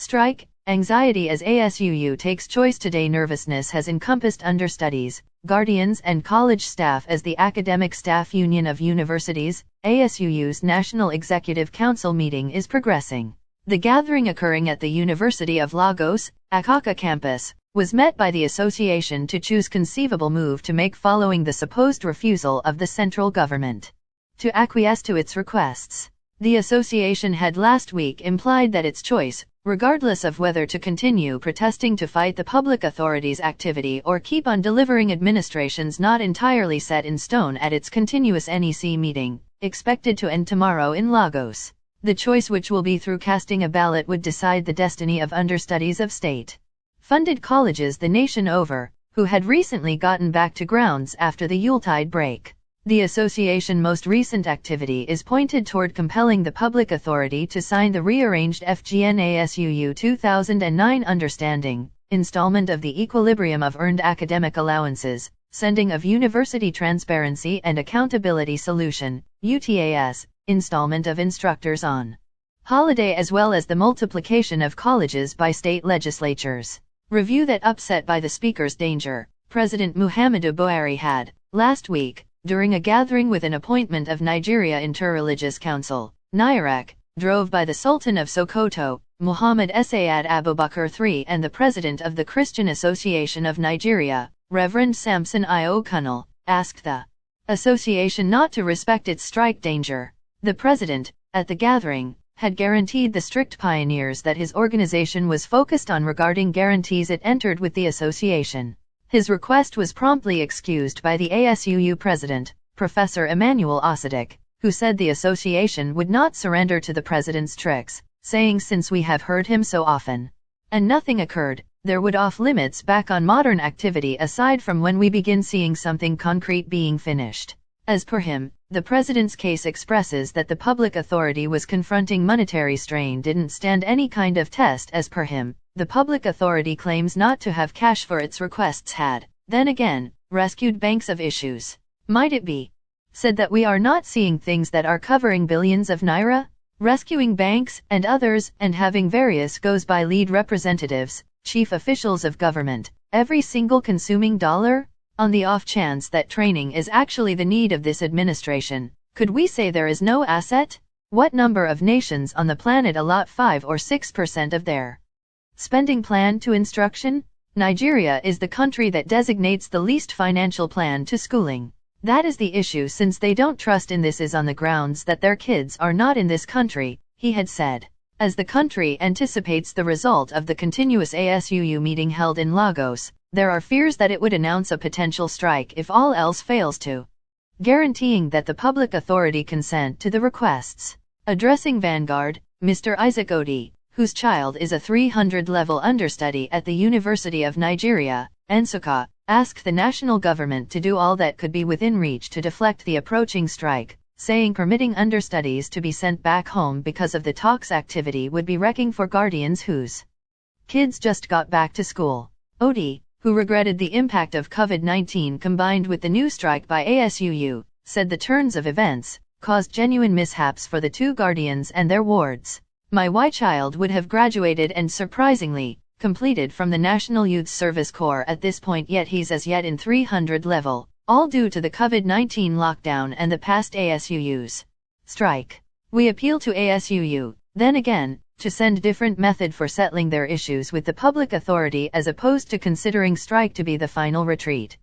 Strike, anxiety as ASUU takes choice today. Nervousness has encompassed understudies, guardians and college staff as the Academic Staff Union of Universities, ASUU's National Executive Council meeting is progressing. The gathering, occurring at the University of Lagos, Akoka campus, was met by the association to choose conceivable move to make following the supposed refusal of the central government to acquiesce to its requests. The association had last week implied that its choice, regardless of whether to continue protesting to fight the public authorities' activity or keep on delivering administrations not entirely set in stone at its continuous NEC meeting, expected to end tomorrow in Lagos. The choice, which will be through casting a ballot, would decide the destiny of understudies of state-funded colleges the nation over, who had recently gotten back to grounds after the Yuletide break. The association's most recent activity is pointed toward compelling the public authority to sign the rearranged FGN-ASUU 2009 Understanding, installment of the Equilibrium of Earned Academic Allowances, Sending of University Transparency and Accountability Solution, UTAS, installment of Instructors on Holiday, as well as the multiplication of colleges by state legislatures. Review that upset by the Speaker's danger, President Muhammadu Buhari had, last week, during a gathering with an appointment of Nigeria Interreligious Council, NIRAC, drove by the Sultan of Sokoto, Muhammad Sayyid Abubakar III, and the President of the Christian Association of Nigeria, Reverend Samson Okunal, asked the association not to respect its strike danger. The President, at the gathering, had guaranteed the strict pioneers that his organization was focused on regarding guarantees it entered with the association. His request was promptly excused by the ASUU president, Professor Emmanuel Osadic, who said the association would not surrender to the president's tricks, saying, since we have heard him so often and nothing occurred, there would off-limits back on modern activity aside from when we begin seeing something concrete being finished. As per him, the president's case expresses that the public authority was confronting monetary strain didn't stand any kind of test. As per him, the public authority claims not to have cash for its requests had, then again, rescued banks of issues. Might it be said that we are not seeing things that are covering billions of naira? Rescuing banks and others and having various goes by lead representatives, chief officials of government, every single consuming dollar? On the off chance that training is actually the need of this administration, could we say there is no asset? What number of nations on the planet allot 5 or 6% of their spending plan to instruction? Nigeria is the country that designates the least financial plan to schooling. That is the issue, since they don't trust in this is on the grounds that their kids are not in this country, he had said. As the country anticipates the result of the continuous ASUU meeting held in Lagos, there are fears that it would announce a potential strike if all else fails to guaranteeing that the public authority consent to the requests. Addressing Vanguard, Mr. Isaac Odi, whose child is a 300-level understudy at the University of Nigeria, Nsukka, asked the national government to do all that could be within reach to deflect the approaching strike, saying permitting understudies to be sent back home because of the talks activity would be wrecking for guardians whose kids just got back to school. Odi, who regretted the impact of COVID-19 combined with the new strike by ASUU, said the turns of events caused genuine mishaps for the two guardians and their wards. My child would have graduated and surprisingly completed from the National Youth Service Corps at this point, yet he's as yet in 300 level, all due to the COVID-19 lockdown and the past ASUU's strike. We appeal to ASUU, then again, to send different method for settling their issues with the public authority as opposed to considering strike to be the final retreat.